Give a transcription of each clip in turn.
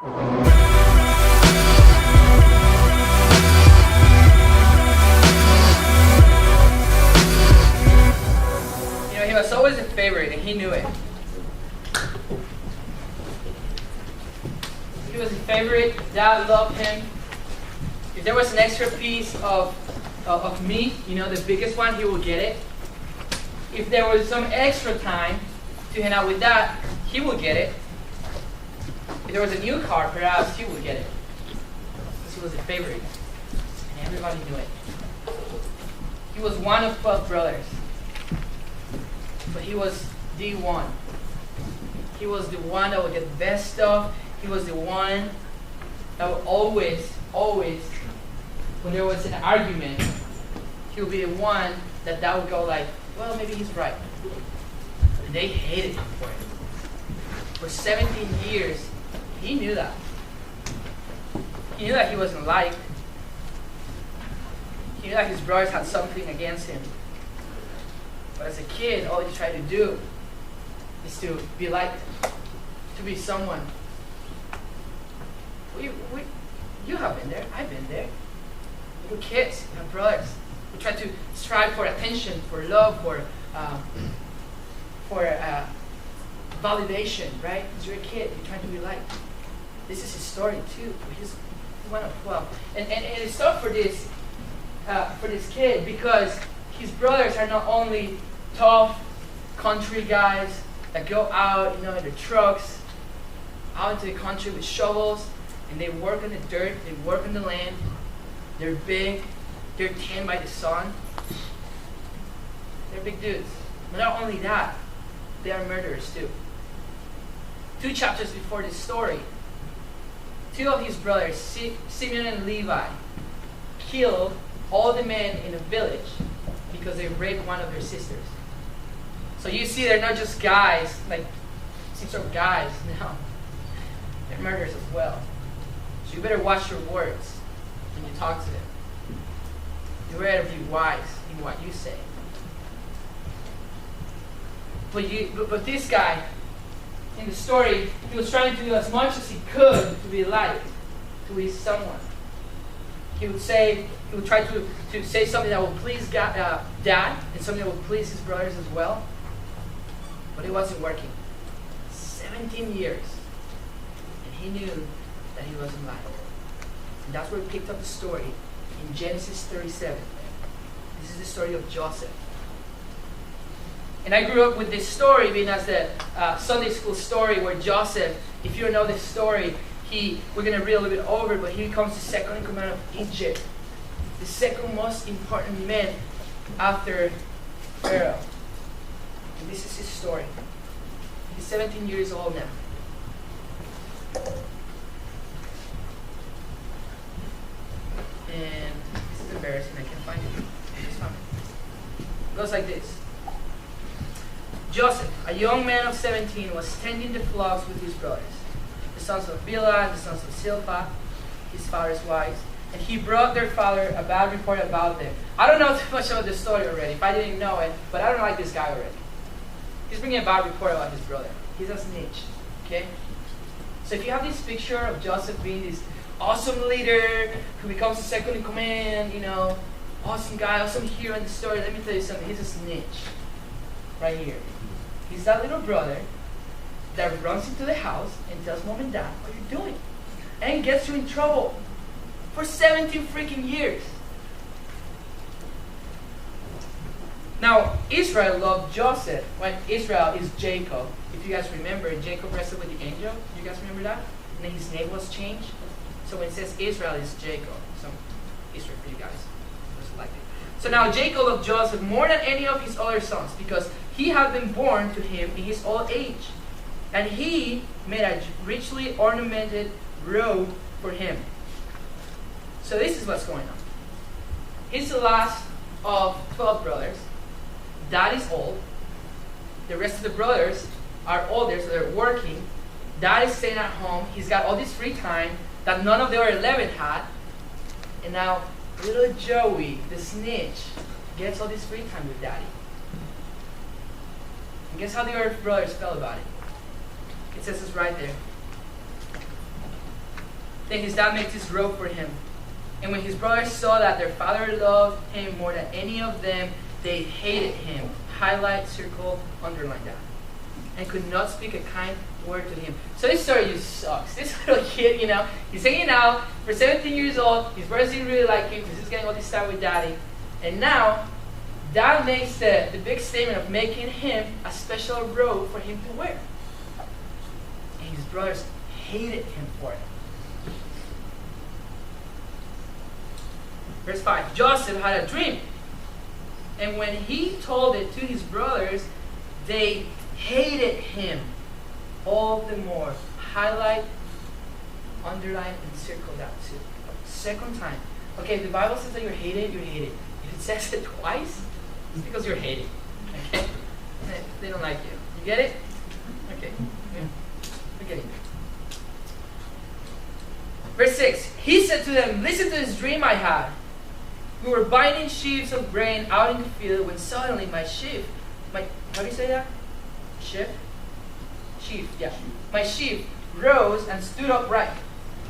You know, he was always a favorite, and he knew it. He was a favorite. Dad loved him. If there was an extra piece of meat, you know, the biggest one, he would get it. If there was some extra time to hang out with Dad, he would get it. If there was a new car, perhaps he would get it. Because he was a favorite. And everybody knew it. He was one of 12 brothers. But he was the one. He was the one that would get the best stuff. He was the one that would always, when there was an argument, he would be the one that would go like, well, maybe he's right. And they hated him for it. For 17 years, he knew that. He knew that he wasn't liked. He knew that his brothers had something against him. But as a kid, all he tried to do is to be liked, to be someone. You have been there. I've been there. Little kids, you have brothers. We try to strive for attention, for love, for validation, right? Because you're a kid, you're trying to be liked. This is his story too. He's one of 12, and it's tough for this kid because his brothers are not only tough country guys that go out, you know, in their trucks, out into the country with shovels, and they work on the dirt, they work on the land. They're big, they're tanned by the sun. They're big dudes. But not only that, they are murderers too. 2 chapters before this story, 2 of his brothers, Simeon and Levi, killed all the men in a village because they raped one of their sisters. So you see, they're not just guys, like some sort of guys, no. They're murderers as well. So you better watch your words when you talk to them. You better be wise in what you say. But this guy, in the story, he was trying to do as much as he could to be liked, to be someone. He would try to say something that would please Dad, and something that would please his brothers as well. But it wasn't working. 17 years. And he knew that he wasn't liked. And that's where we picked up the story in Genesis 37. This is the story of Joseph. And I grew up with this story being as the Sunday school story where Joseph, if you don't know this story, we're going to read a little bit over, but he becomes the second in command of Egypt. The second most important man after Pharaoh. And this is his story. He's 17 years old now. And this is embarrassing, I can't find it. It's fine. It goes like this. Joseph, a young man of 17, was tending the flocks with his brothers, the sons of Bilhah and the sons of Zilpah, his father's wives, and he brought their father a bad report about them. I don't know too much about this story already, if I didn't know it, but I don't like this guy already. He's bringing a bad report about his brother. He's a snitch, okay? So if you have this picture of Joseph being this awesome leader who becomes the second in command, you know, awesome guy, awesome hero in the story, let me tell you something, he's a snitch right here. He's that little brother that runs into the house and tells mom and dad what you're doing and gets you in trouble for 17 freaking years. Now, Israel loved Joseph when Israel is Jacob. If you guys remember, Jacob wrestled with the angel. You guys remember that? And then his name was changed. So when it says Israel, it's Jacob. So Israel for you guys. Just like it. So now Jacob loved Joseph more than any of his other sons because he had been born to him in his old age. And he made a richly ornamented robe for him. So this is what's going on. He's the last of 12 brothers. Dad is old. The rest of the brothers are older, so they're working. Dad is staying at home. He's got all this free time that none of the other 11 had. And now little Joey, the snitch, gets all this free time with Daddy. And guess how the other brothers felt about it? It says this right there. Then his dad makes this robe for him. And when his brothers saw that their father loved him more than any of them, they hated him. Highlight, circle, underline that. And could not speak a kind word to him. So this story just sucks. This little kid, he's hanging out for 17 years old. His brothers didn't really like him because he's getting all this time with daddy. And now, dad makes the big statement of making him a special robe for him to wear. And his brothers hated him for it. Verse 5, Joseph had a dream. And when he told it to his brothers, they hated him all the more. Highlight, underline, and circle that too. Second time. Okay, if the Bible says that you're hated, you're hated. If it says it twice, it's because you're hated. Okay? They don't like you. You get it? Okay. Yeah. We're getting there. Verse 6, he said to them, listen to this dream I had. We were binding sheaves of grain out in the field when suddenly my sheaf, how do you say that? Sheaf, yeah. My sheaf rose and stood upright,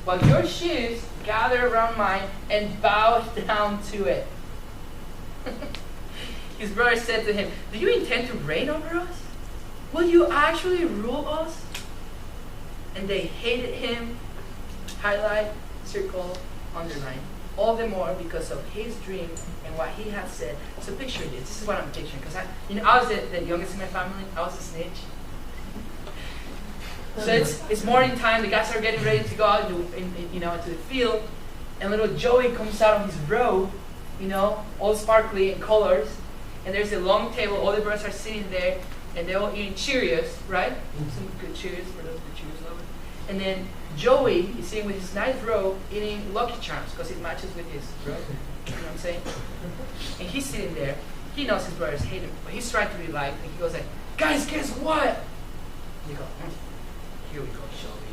while your sheaves gathered around mine and bowed down to it. His brother said to him, do you intend to reign over us? Will you actually rule us? And they hated him, highlight, circle, underline, all the more because of his dream and what he had said. So picture this. This is what I'm picturing. Because I was the youngest in my family. I was a snitch. So it's morning time. The guys are getting ready to go out into the field. And little Joey comes out of his robe, all sparkly in colors. And there's a long table. All the brothers are sitting there. And they're all eating Cheerios, right? Some good Cheerios for those Cheerios lovers. And then Joey is sitting with his nice robe eating Lucky Charms because it matches with his robe. You know what I'm saying? And he's sitting there. He knows his brothers hate him, but he's trying to be light. And he goes like, guys, guess what? And they go, here we go, Joey.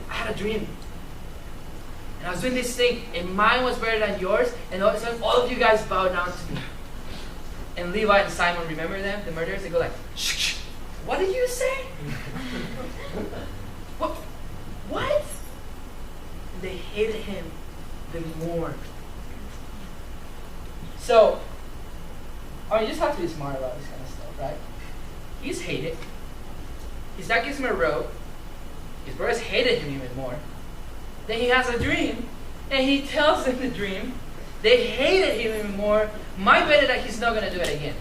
I had a dream. And I was doing this thing, and mine was better than yours, and all of a sudden, all of you guys bow down to me. And Levi and Simon, remember them, the murderers? They go like, shh, shh. What did you say? What? They hated him the more. So, you just have to be smart about this kind of stuff, right? He's hated. His dad gives him a robe. His brothers hated him even more. Then he has a dream, and he tells them the dream. They hated him even more. My bet is that he's not going to do it again.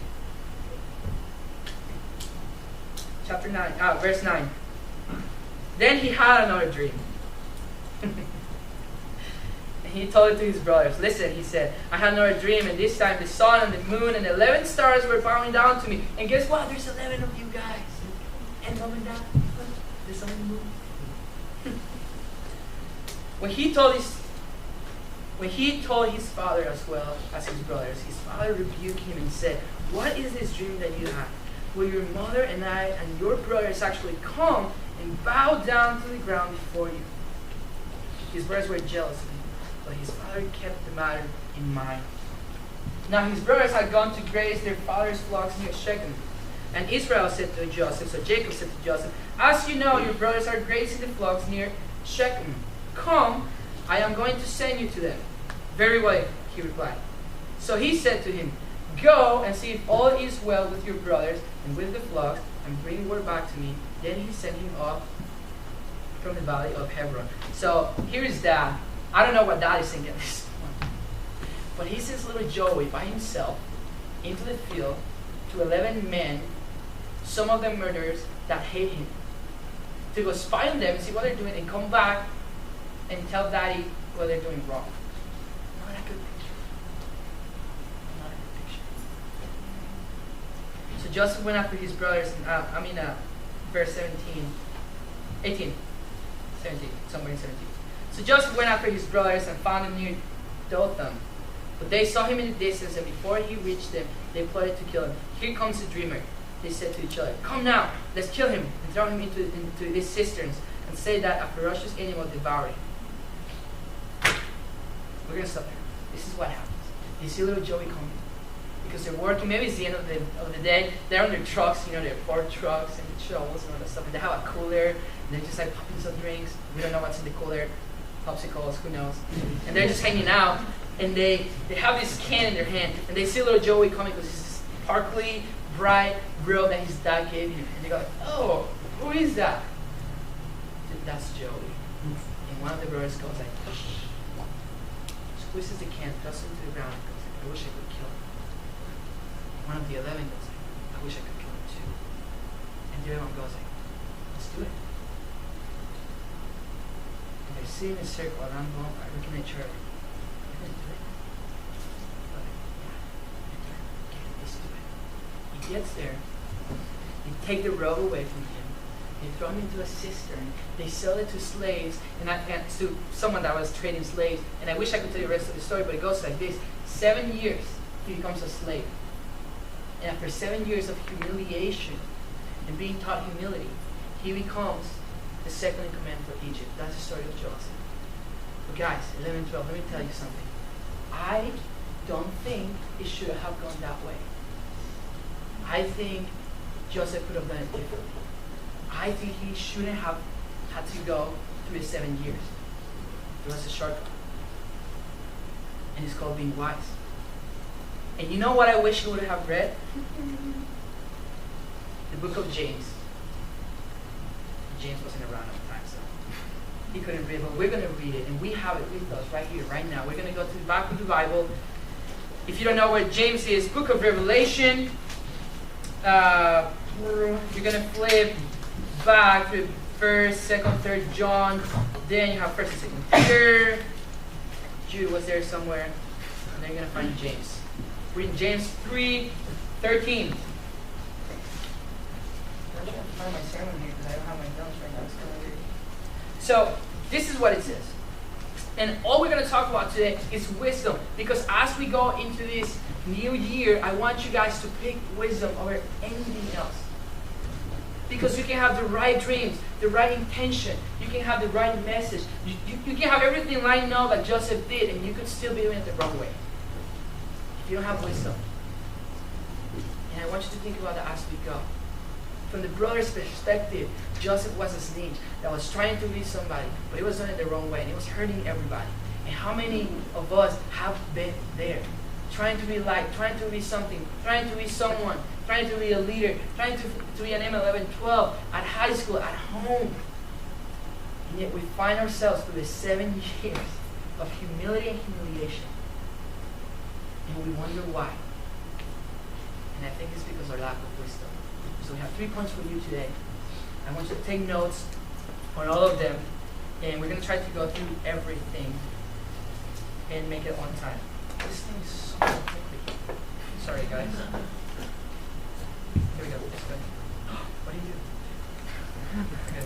Verse 9. Then he had another dream. And he told it to his brothers. Listen, he said, I had another dream, and this time the sun and the moon and 11 stars were bowing down to me. And guess what? There's 11 of you guys. And mom and dad, the sun and the moon. When he told his father as well as his brothers, his father rebuked him and said, what is this dream that you have? Will your mother and I and your brothers actually come and bow down to the ground before you? His brothers were jealous of him, but his father kept the matter in mind. Now his brothers had gone to graze their father's flocks near Shechem. And Israel said to Joseph, so Jacob said to Joseph, as you know, your brothers are grazing the flocks near Shechem. Come, I am going to send you to them. Very well, he replied. So he said to him, go and see if all is well with your brothers and with the flocks, and bring word back to me. Then he sent him off from the valley of Hebron. So here is Dad. I don't know what Dad is thinking at this point. But he sends little Joey by himself into the field to 11 men, some of them murderers, that hate him, to go spy on them, see what they're doing, and come back and tell Daddy what they're doing wrong. Not a good picture. Not a good picture. So Joseph went after his brothers, verse 17, somewhere in 17. So Joseph went after his brothers and found them near Dothan. But they saw him in the distance, and before he reached them, they plotted to kill him. Here comes the dreamer, they said to each other. Come now, let's kill him and throw him into these cisterns and say that a ferocious animal devoured him. We're going to stop here. This is what happens. You see little Joey coming. because they're working. Maybe it's the end of the day. They're on their trucks, their Ford trucks and shovels and all that stuff. And they have a cooler. And they're just like popping some drinks. We don't know what's in the cooler. Popsicles, who knows? And they're just hanging out. And they have this can in their hand. And they see little Joey coming because it's this sparkly, bright robe that his dad gave him. And they go like, oh, who is that? That's Joey. And one of the brothers goes like, squeezes the can, throws it to the ground, and goes like, I wish I could kill him. One of the 11 goes like, I wish I could kill him too. And the other one goes like, let's do it. And they're sitting in a circle around the bonfire, looking at each other. You're going to do it? They're like, yeah, okay, let's do it. He gets there. They take the robe away from him. They throw him into a cistern. They sell it to slaves, and to someone that was trading slaves. And I wish I could tell you the rest of the story, but it goes like this. 7 years, he becomes a slave. And after 7 years of humiliation and being taught humility, he becomes the second in command for Egypt. That's the story of Joseph. But guys, 11, 12, let me tell you something. I don't think it should have gone that way. I think Joseph could have done it differently. I think he shouldn't have had to go through the 7 years. It was a shortcut. And it's called being wise. And you know what I wish he would have read? The book of James. James wasn't around at the time, so he couldn't read, but we're going to read it. And we have it with us right here, right now. We're going to go to the back of the Bible. If you don't know where James is, book of Revelation. You're going to flip back to 1st, 2nd, 3rd John. Then you have 1st and 2nd Peter. Jude was there somewhere. And then you're going to find James. Read James 3:13. I'm trying to find my sermon here because I don't have my notes right now. It's kind of weird. So, this is what it says. And all we're going to talk about today is wisdom. Because as we go into this new year, I want you guys to pick wisdom over anything else. Because you can have the right dreams, the right intention. You can have the right message. You can have everything lined up like Joseph did, and you could still be doing it the wrong way. If you don't have wisdom. And I want you to think about that as we go. From the brother's perspective, Joseph was a snitch that was trying to be somebody, but he was doing it the wrong way, and it was hurting everybody. And how many of us have been there? Trying to be like, trying to be something, trying to be someone, trying to be a leader, trying to be an M11-12 at high school, at home. And yet we find ourselves through the 7 years of humility and humiliation. And we wonder why. And I think it's because of our lack of wisdom. So we have 3 points for you today. I want you to take notes on all of them. And we're going to try to go through everything and make it on time. This thing is so quickly. Sorry, guys. Here we go. This way. What do you do? Okay.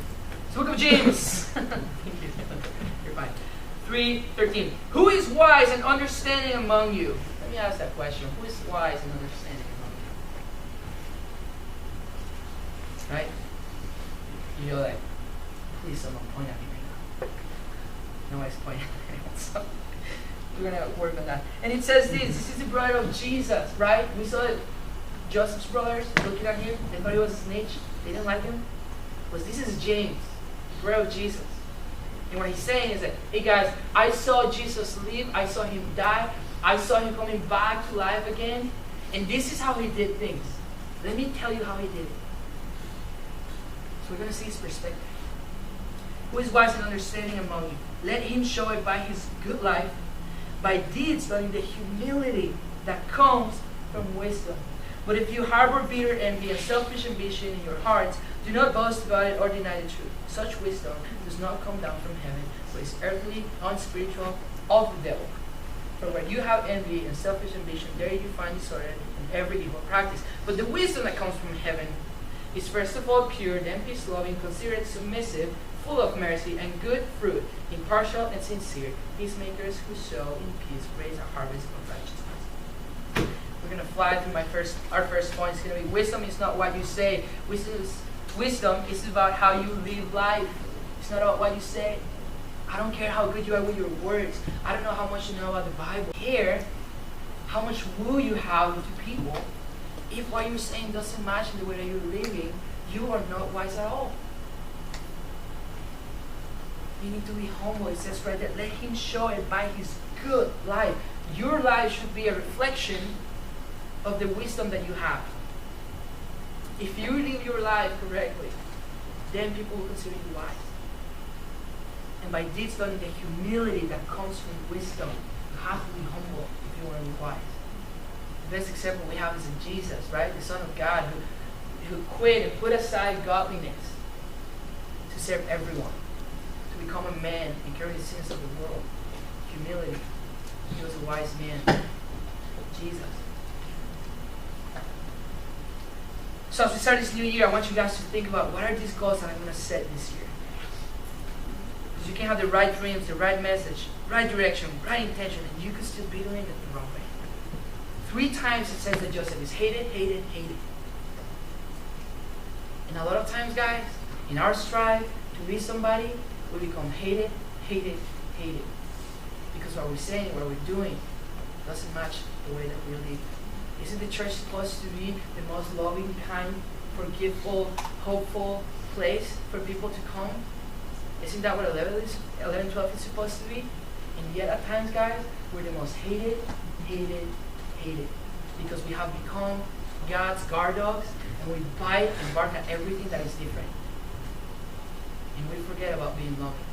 So, book of James. Thank you. You're fine. 3:13. Who is wise and understanding among you? Let me ask that question. Who is wise and understanding among you? Right? You're like, please someone point at me right now. Nobody's pointing at anyone. So we're going to work on that. And it says this. This is the brother of Jesus, right? We saw it. Joseph's brothers looking at him. They thought he was a snitch. They didn't like him. But this is James, the brother of Jesus. And what he's saying is that, hey guys, I saw Jesus live. I saw him die. I saw him coming back to life again. And this is how he did things. Let me tell you how he did it. So we're going to see his perspective. Who is wise and understanding among you? Let him show it by his good life, by deeds, by the humility that comes from wisdom. But if you harbor bitter envy and selfish ambition in your hearts, do not boast about it or deny the truth. Such wisdom does not come down from heaven, but is earthly, unspiritual, of the devil. For where you have envy and selfish ambition, there you find disorder and every evil practice. But the wisdom that comes from heaven is first of all pure, then peace-loving, considerate, submissive, full of mercy and good fruit, impartial and sincere, peacemakers who sow in peace raise a harvest of righteousness. We're going to fly through our first point. It's going to be wisdom is not what you say. Wisdom is about how you live life. It's not about what you say. I don't care how good you are with your words. I don't know how much you know about the Bible. Here, how much will you have to people if what you're saying doesn't match the way that you're living? You are not wise at all. You need to be humble. It says right there, let him show it by his good life. Your life should be a reflection of the wisdom that you have. If you live your life correctly, then people will consider you wise. And by this done, the humility that comes from wisdom, you have to be humble if you want to be wise. The best example we have is in Jesus, right? The Son of God who quit and put aside godliness to serve everyone, to become a man and carry the sins of the world. Humility. He was a wise man. Jesus. So as we start this new year, I want you guys to think about what are these goals that I'm going to set this year. Because you can have the right dreams, the right message, right direction, right intention, and you could still be doing it the wrong way. 3 times it says that Joseph is hated, hated, hated. And a lot of times, guys, in our strive to be somebody, we become hated, hated, hated. Because what we're saying, what we're doing, doesn't match the way that we live. Isn't the church supposed to be the most loving, kind, forgiveful, hopeful place for people to come? Isn't that what 11:12 is supposed to be? And yet at times, guys, we're the most hated, hated, hated. Because we have become God's guard dogs and we bite and bark at everything that is different. And we forget about being loving.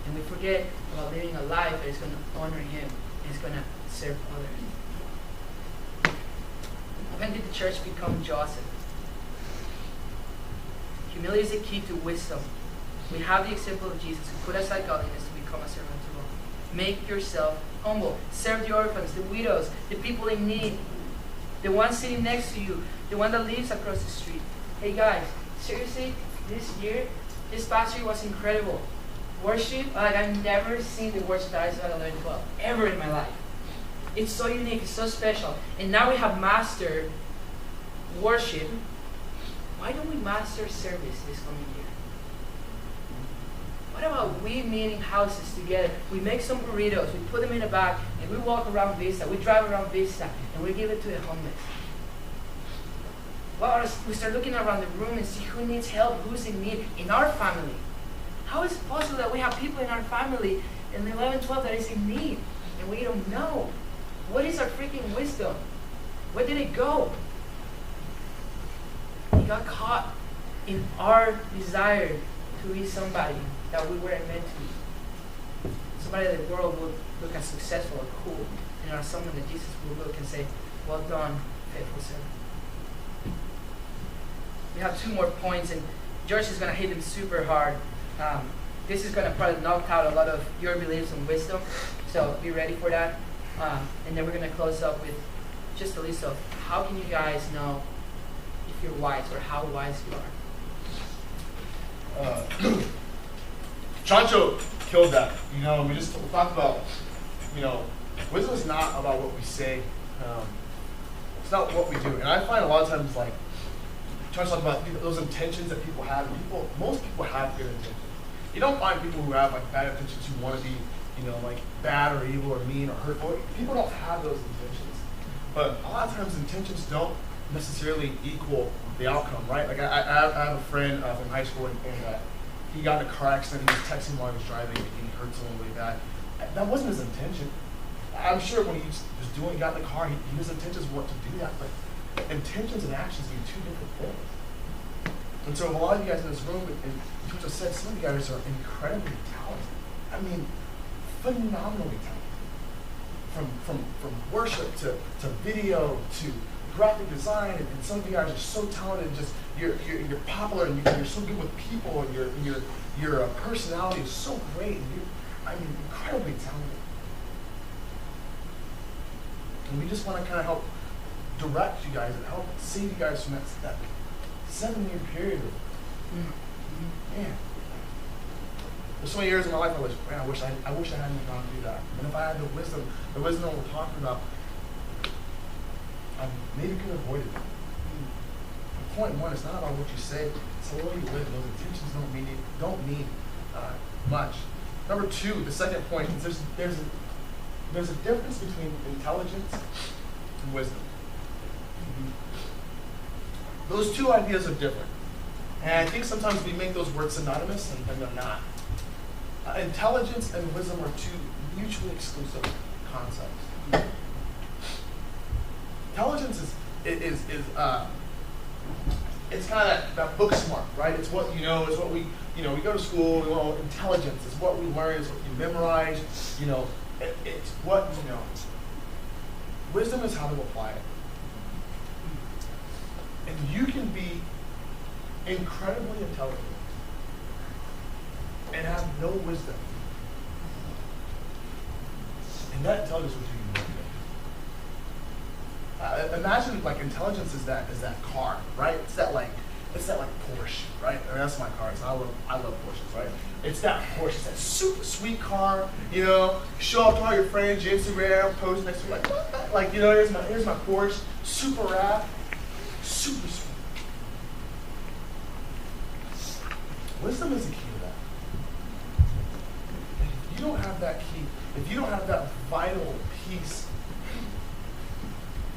And we forget about living a life that is going to honor Him and is going to serve others. When did the church become Joseph? Humility is the key to wisdom. We have the example of Jesus who put aside godliness to become a servant to all. Make yourself humble. Serve the orphans, the widows, the people in need, the one sitting next to you, the one that lives across the street. Hey guys, seriously, this year, this past year was incredible. Worship, like I've never seen the worship that I saw at 11:12 ever in my life. It's so unique, it's so special. And now we have mastered worship. Why don't we master service this coming year? What about we meeting houses together? We make some burritos, we put them in a bag, and we walk around Vista, we drive around Vista, and we give it to the homeless. Well, we start looking around the room and see who needs help, who's in need in our family. How is it possible that we have people in our family in 11:12 that is in need, and we don't know? What is our freaking wisdom? Where did it go? It got caught in our desire to be somebody that we weren't meant to be. Somebody that the world would look as successful or cool, and as someone that Jesus will look and say, well done, faithful servant. We have 2 more points, and George is going to hit them super hard. This is going to probably knock out a lot of your beliefs and wisdom, so be ready for that. And then we're going to close up with just a list of how can you guys know if you're wise or how wise you are. Chancho killed that. You know, we talked about, you know, wisdom is not about what we say. It's not what we do. And I find a lot of times, like, Chancho talked about those intentions that people have. Most people have good intentions. You don't find people who have like bad intentions who want to be, you know, like bad or evil or mean or hurtful. People don't have those intentions. But a lot of times intentions don't necessarily equal the outcome, right? Like I have a friend from high school and he got in a car accident. He was texting while he was driving and he hurt someone really bad. That wasn't his intention. I'm sure when he was got in the car, his intentions weren't to do that. But intentions and actions mean 2 different things. And so a lot of you guys in this room, and you just said, some of you guys are incredibly talented. I mean, phenomenally talented. From worship to video to graphic design, and some of you guys are so talented. Just you're popular, and you're so good with people, and your personality is so great. And you're incredibly talented. And we just want to kind of help direct you guys and help save you guys from that 7-year period of man. There's so many years in my life I wish I hadn't gone through that. And if I had the wisdom we're talking about, I maybe could have avoided it. Point 1, it's not about what you say, it's the way you live. Those intentions don't mean much. Number 2, the second point is there's a difference between intelligence from wisdom. Those two ideas are different. And I think sometimes we make those words synonymous, and they're not. Intelligence and wisdom are two mutually exclusive concepts. Intelligence is it's kind of that book smart, right? It's what you know, it's what we go to school, we want intelligence, it's what we learn, it's what you memorize, it's what you know. Wisdom is how to apply it. And you can be incredibly intelligent and have no wisdom. And that intelligence will do you no good. Imagine like intelligence is that car, right? It's that like Porsche, right? I mean, that's my car. So I love Porsches, right? It's that Porsche, it's that super sweet car. Show off to all your friends, your Instagram, post next to like what? Like here's my Porsche, super rad, super sweet. Wisdom is the key to that. And if you don't have that key, if you don't have that vital piece,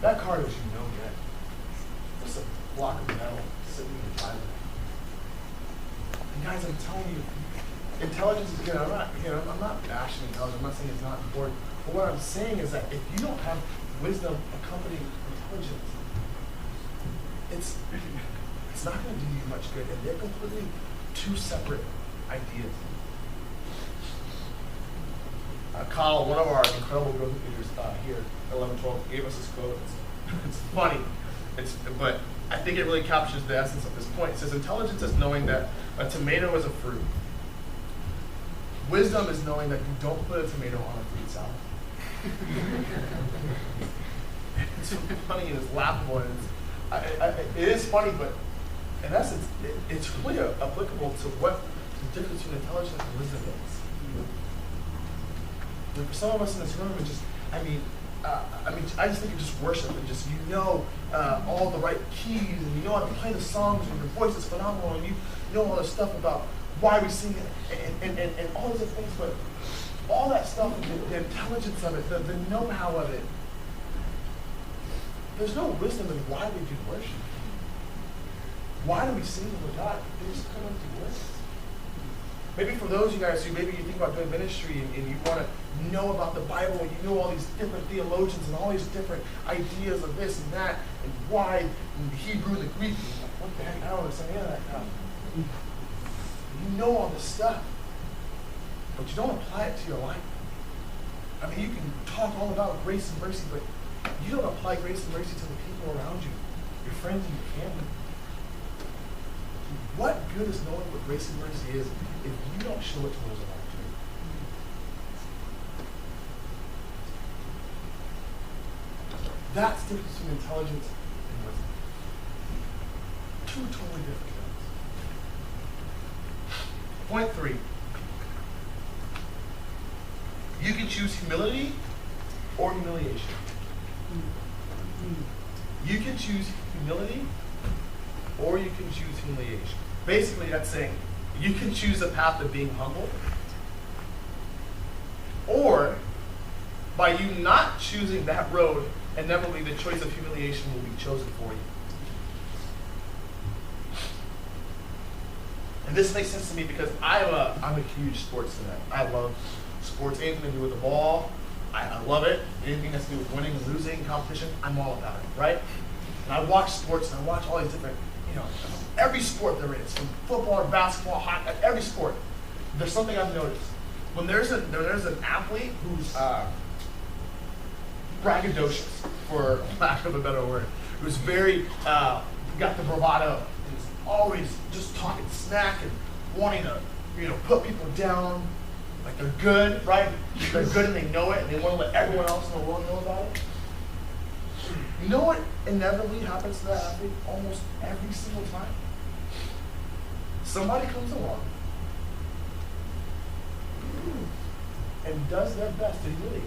that car does you no good. Just a block of metal sitting in the driveway. And guys, I'm telling you, intelligence is good. I'm not bashing intelligence. I'm not saying it's not important. But what I'm saying is that if you don't have wisdom accompanying intelligence, it's not going to do you much good. And they're completely two separate ideas. Kyle, one of our incredible growth leaders here at ElevenTwelve, gave us this quote. It's funny, but I think it really captures the essence of this point. It says, intelligence is knowing that a tomato is a fruit. Wisdom is knowing that you don't put a tomato on a fruit salad. It's funny and it's laughable. And it is funny, but in essence, it's really applicable to what the difference between intelligence and wisdom is. And for some of us in this room, I just think of just worship and just all the right keys and how to play the songs and your voice is phenomenal and you know all the stuff about why we sing it and all those things, but all that stuff, the intelligence of it, the know-how of it, there's no wisdom in why we do worship. Why do we sing with God? They just come up to worship. Maybe for those of you guys who maybe you think about doing ministry and you want to know about the Bible and you know all these different theologians and all these different ideas of this and that and why and the Hebrew and the Greek, and you're like, what the heck, I don't understand any of that stuff. You know all this stuff, but you don't apply it to your life. I mean, you can talk all about grace and mercy, but you don't apply grace and mercy to the people around you, your friends and your family. What good is knowing what grace and mercy is if you don't show it to those around you? That's the difference between intelligence and wisdom. Two totally different things. Point 3. You can choose humility or humiliation. You can choose humility or you can choose humiliation. Basically, that's saying you can choose the path of being humble, or by you not choosing that road, inevitably the choice of humiliation will be chosen for you. And this makes sense to me because I'm a huge sports fan. I love sports, anything to do with the ball. I love it. Anything that's to do with winning and losing, competition, I'm all about it, right? And I watch sports and I watch all these different, every sport there is, from football to basketball, hockey, every sport. There's something I've noticed. When there's an athlete who's braggadocious, for lack of a better word, who's very got the bravado, and is always just talking smack and wanting to, put people down, like they're good, right? They're good and they know it, and they want to let everyone else in the world know about it. You know what inevitably happens to that athlete almost every single time? Somebody comes along and does their best to humiliate.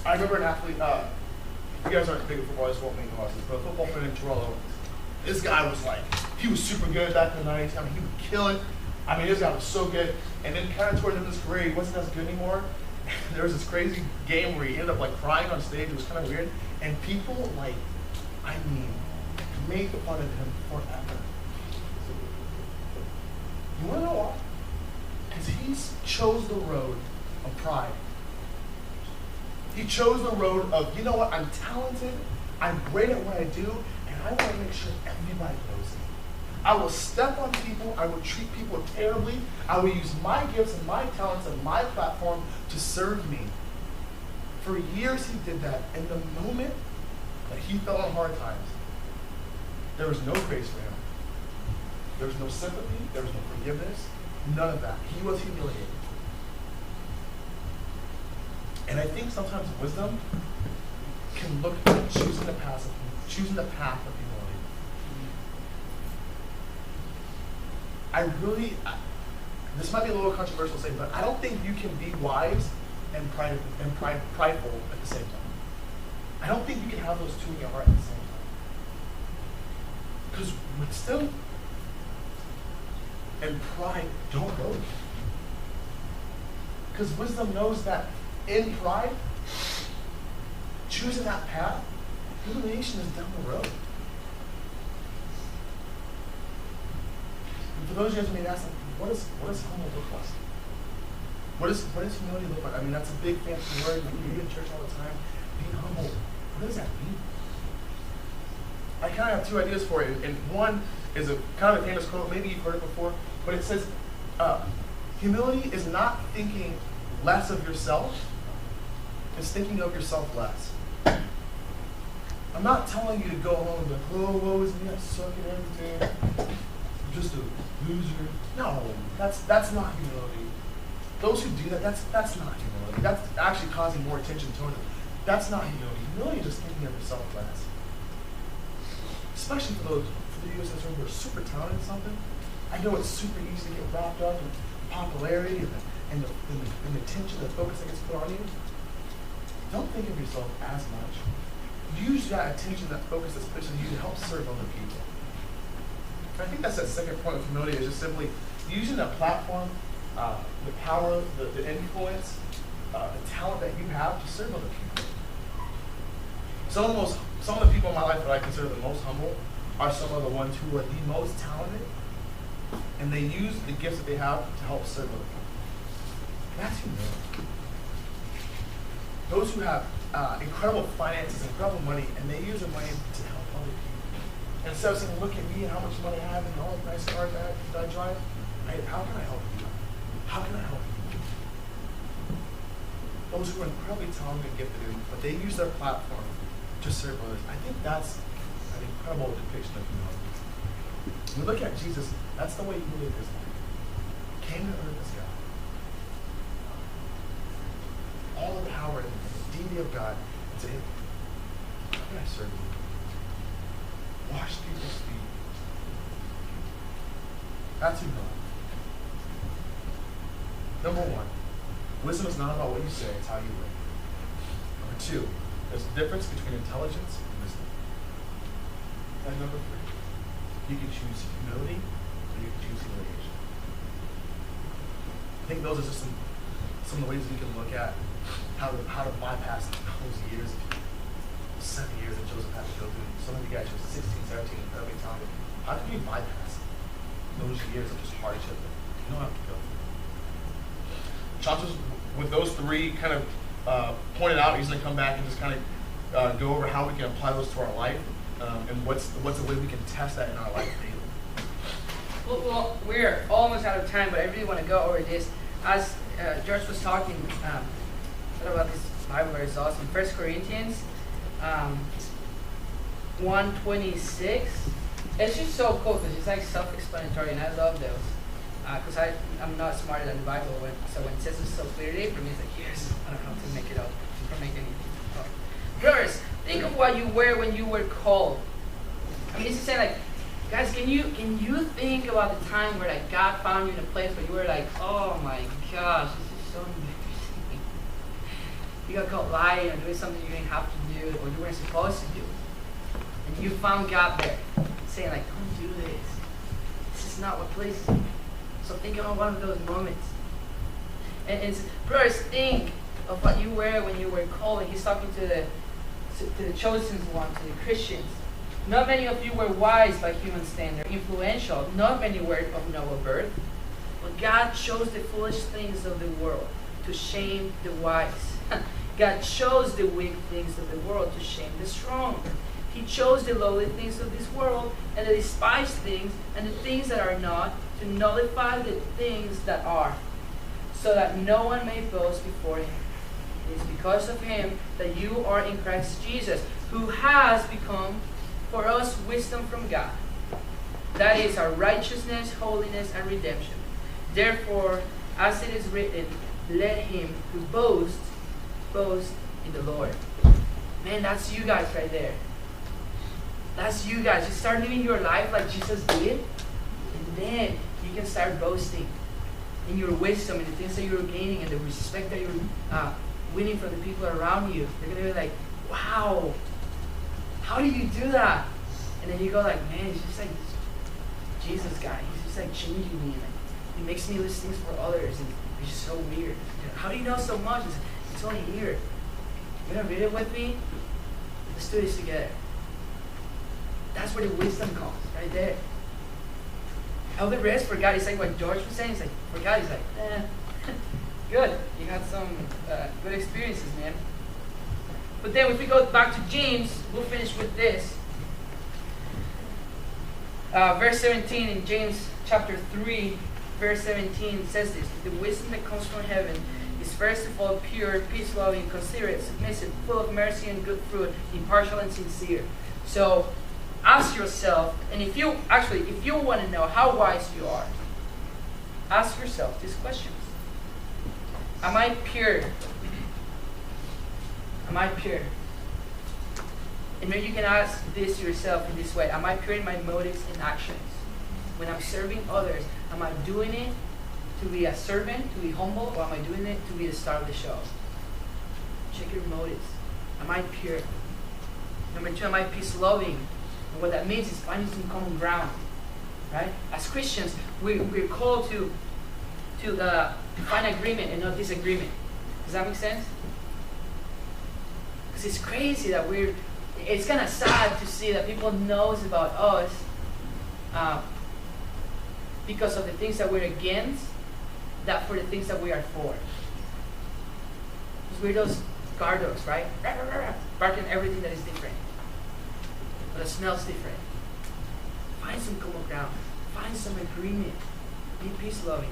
I remember an athlete, you guys aren't big at football, I just won't make no losses, but a football fan in Toronto, this guy was he was super good back in the 90s. I mean, he would kill it. I mean, this guy was so good. And then kind of towards the end of his career, he wasn't as good anymore. there was this crazy game where he ended up like crying on stage. It was kind of weird, and people made fun of him forever. You want to know why? Because he chose the road of pride. He chose the road of, you know what, I'm talented, I'm great at what I do, and I want to make sure everybody knows me. I will step on people, I will treat people terribly, I will use my gifts and my talents and my platform to serve me. For years he did that, and the moment that he fell on hard times, there was no grace for him. There was no sympathy, there was no forgiveness, none of that. He was humiliated. And I think sometimes wisdom can look at choosing the path of humility. This might be a little controversial to say, but I don't think you can be wise and prideful at the same time. I don't think you can have those two in your heart at the same time. Because wisdom and pride don't go. Because wisdom knows that in pride, choosing that path, humiliation is down the road. And for those of you guys who may ask, what does humble look like? What does humility look like? I mean, that's a big fancy word. We hear in church all the time. Being humble. What does that mean? I kind of have two ideas for it. And one is a kind of a famous quote. Maybe you've heard it before. But it says, humility is not thinking less of yourself. It's thinking of yourself less. I'm not telling you to go home and be like, oh, woe is me, I suck at everything. I'm just a loser. No, that's not humility. Those who do that, that's not humility. That's actually causing more attention toward them. That's not humility. Humility is just thinking of yourself less. Especially for the U.S. in this room who are super talented at something. I know it's super easy to get wrapped up in popularity and the attention, the focus that gets put on you. Don't think of yourself as much. Use that attention, that focus that's put on you to help serve other people. And I think that's that second point of humility, is just simply using that platform, the power, the influence, the talent that you have to serve other people. Some of the people in my life that I consider the most humble are some of the ones who are the most talented, and they use the gifts that they have to help serve other people. That's humility. Those who have incredible finances, incredible money, and they use their money to help other people. And instead of saying, look at me and how much money I have and all the nice cars that I drive, how can I help you? How can I help you? Those who are incredibly talented and gifted, but they use their platform to serve others. I think that's an incredible depiction of humility. When we look at Jesus, that's the way he lived his life. He came to earth as God. All the power and the deity of God, and to him, how can I serve you? Wash people's feet. That's humility. Number one, wisdom is not about what you say, it's how you live. Number two, there's a difference between intelligence and wisdom. And number three, you can choose humility or you can choose humiliation. I think those are just some of the ways we can look at how to bypass those years, 7 years that Joseph had to go through. Some of you guys were 16, 17, incredibly talented. How can you bypass those years of just hardship that you don't have to go through? Chaucer's, with those three kind of pointed out, he's going to come back and just kind of go over how we can apply those to our life, and what's the way we can test that in our life daily. Well, we're almost out of time, but I really want to go over this. As George was talking about this Bible verse, awesome. 1 Corinthians 1:26. It's just so cool because it's like self-explanatory, and I love those. Because I'm not smarter than the Bible, so when it says it so clearly, for me it's like, yes, I don't have to make it up, or make anything up. Brothers, think of what you were when you were called. I mean, this is saying like, guys, can you think about the time where like God found you in a place where you were like, oh my gosh, this is so embarrassing. You got caught lying or doing something you didn't have to do or you weren't supposed to do. And you found God there, saying like, don't do this. This is not what pleases me. So think about one of those moments. And brothers, think of what you were when you were called. And he's talking to the chosen one, to the Christians. Not many of you were wise by human standard, influential. Not many were of noble birth. But God chose the foolish things of the world to shame the wise. God chose the weak things of the world to shame the strong. He chose the lowly things of this world and the despised things and the things that are not to nullify the things that are, so that no one may boast before him. It is because of him that you are in Christ Jesus, who has become for us wisdom from God. That is our righteousness, holiness, and redemption. Therefore, as it is written, let him who boasts, boast in the Lord. Man, that's you guys right there. That's you guys. You start living your life like Jesus did, and then you can start boasting in your wisdom and the things that you're gaining and the respect that you're winning from the people around you. They're going to be like, wow, how do you do that? And then you go like, man, he's just like Jesus guy. He's just like changing me. Like, he makes me list things for others, and it's just so weird. How do you know so much? It's only here. You want to read it with me? Let's do this together. That's where the wisdom comes, right there. All the rest, for God, it's like what George was saying. It's like, for God, he's like, good. You had some good experiences, man. But then if we go back to James, we'll finish with this. Verse 17 in James chapter 3, verse 17 says this: the wisdom that comes from heaven is first of all pure, peace-loving, considerate, submissive, full of mercy and good fruit, impartial and sincere. So ask yourself, and if you want to know how wise you are, ask yourself these questions. Am I pure? Am I pure? And maybe you can ask this yourself in this way: am I pure in my motives and actions? When I'm serving others, am I doing it to be a servant, to be humble, or am I doing it to be the star of the show? Check your motives. Am I pure? Number 2, am I peace-loving? And what that means is finding some common ground, right? As Christians, we're called to find agreement and not disagreement. Does that make sense? Because it's crazy that it's kind of sad to see that people knows about us because of the things that we're against, that for the things that we are for. Because we're those guard dogs, right? Barking everything that is different. But it smells different. Find some common ground. Find some agreement. Be peace-loving.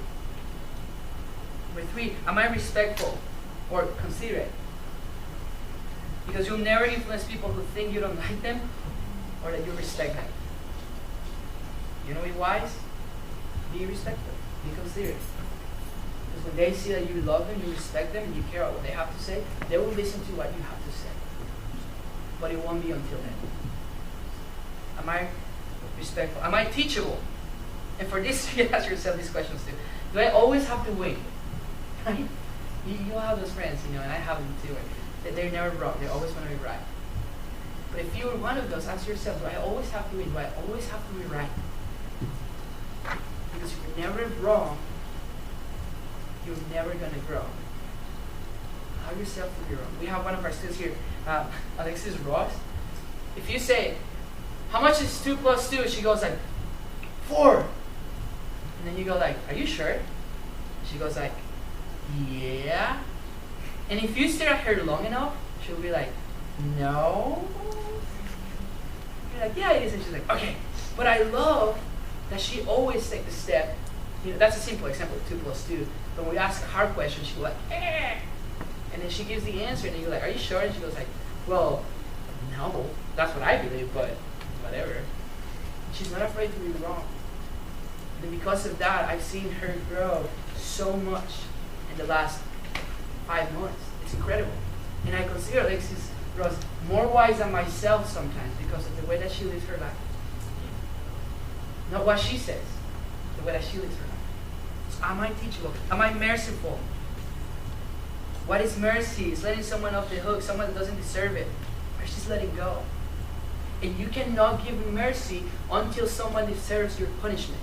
Number 3, am I respectful or considerate? Because you'll never influence people who think you don't like them or that you respect them. You know, be wise, be respectful, be considerate. Because when they see that you love them, you respect them, and you care about what they have to say, they will listen to what you have to say. But it won't be until then. Am I respectful? Am I teachable? And for this, you can ask yourself these questions too. Do I always have to win? Right? You'll have those friends, and I have them too. They're never wrong. They always want to be right. But if you were one of those, ask yourself, do I always have to win? Do I always have to be right? Because if you're never wrong, you're never going to grow. Allow yourself to be wrong. We have one of our students here, Alexis Ross. If you say, how much is 2 plus 2? She goes like, 4. And then you go like, are you sure? She goes like, yeah. And if you stare at her long enough, she'll be like, no. You're like, yeah, it is. And she's like, okay. But I love that she always takes the step. That's a simple example, 2 plus 2. But when we ask a hard question, she'll be like, eh. And then she gives the answer, and then you're like, are you sure? And she goes like, well, no. That's what I believe, but whatever. She's not afraid to be wrong. And because of that, I've seen her grow so much in the last 5 months. It's incredible. And I consider Alexis Ross more wise than myself sometimes because of the way that she lives her life. Not what she says, the way that she lives her life. So am I teachable? Am I merciful? What is mercy? It's letting someone off the hook, someone that doesn't deserve it. Or just letting go. And you cannot give mercy until someone deserves your punishment.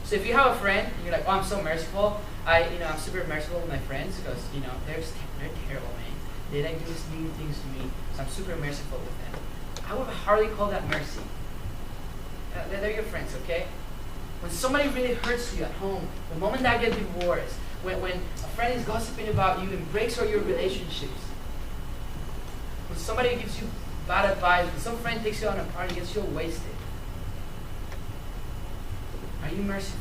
So if you have a friend and you're like, oh, I'm so merciful, I'm super merciful with my friends because they're terrible, man. They like do these mean things to me, so I'm super merciful with them. I would hardly call that mercy. They're your friends, okay? When somebody really hurts you at home, the moment that gets divorced, when a friend is gossiping about you and breaks all your relationships, when somebody gives you bad advice, when some friend takes you on a party and gets you wasted, are you merciful?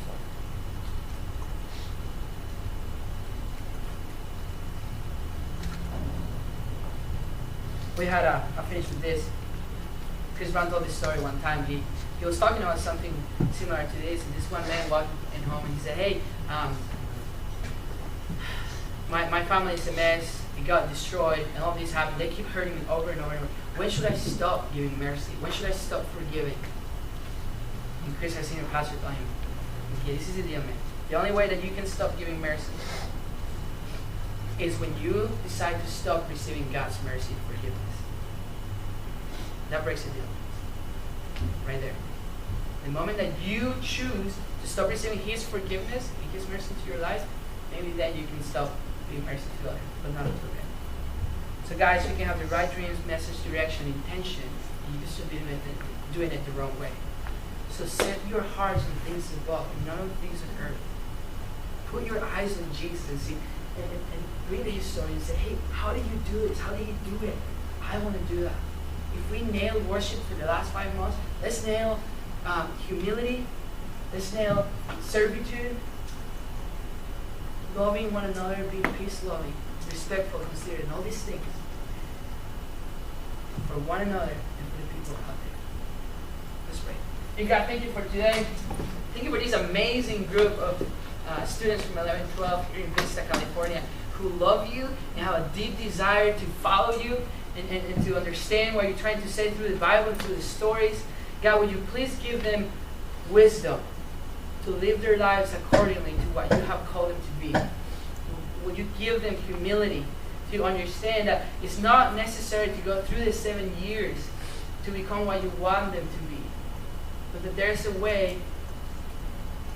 We had I'll finish with this. Chris Brown told this story one time. He was talking about something similar to this, and this one man walked in home and he said, hey, my family is a mess, it got destroyed, and all this happened. They keep hurting me over and over and over. When should I stop giving mercy? When should I stop forgiving? And Chris, our senior pastor, told him, okay, this is the deal, man. The only way that you can stop giving mercy is when you decide to stop receiving God's mercy and forgiveness. That breaks the deal. Right there. The moment that you choose to stop receiving His forgiveness and His mercy into your life, maybe then you can stop being mercy to others, but not until then. So guys, you can have the right dreams, message, direction, intention, and you just doing it the wrong way. So set your hearts on things above and none on things on earth. Put your eyes on Jesus and see, and read His story and say, hey, how did you do this? How did He do it? I want to do that. If we nail worship for the last 5 months, let's nail humility, let's nail servitude, loving one another, being peace-loving, respectful, considerate, and all these things for one another and for the people out there. Let's pray. Dear God, thank you for today. Thank you for this amazing group of students from 1112 here in Vista, California, who love you and have a deep desire to follow you and to understand what you're trying to say through the Bible and through the stories. God, would you please give them wisdom to live their lives accordingly to what you have called them to be? Would you give them humility to understand that it's not necessary to go through the 7 years to become what you want them to be, but that there's a way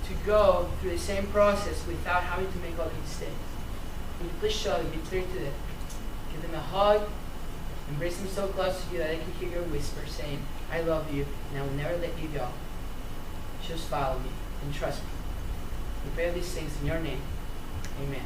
to go through the same process without having to make all these mistakes. Would you please show them, be clear to them, give them a hug, embrace them so close to you that they can hear your whisper saying, I love you and I will never let you go. Just follow me and trust me. We pray these things in your name. Amen.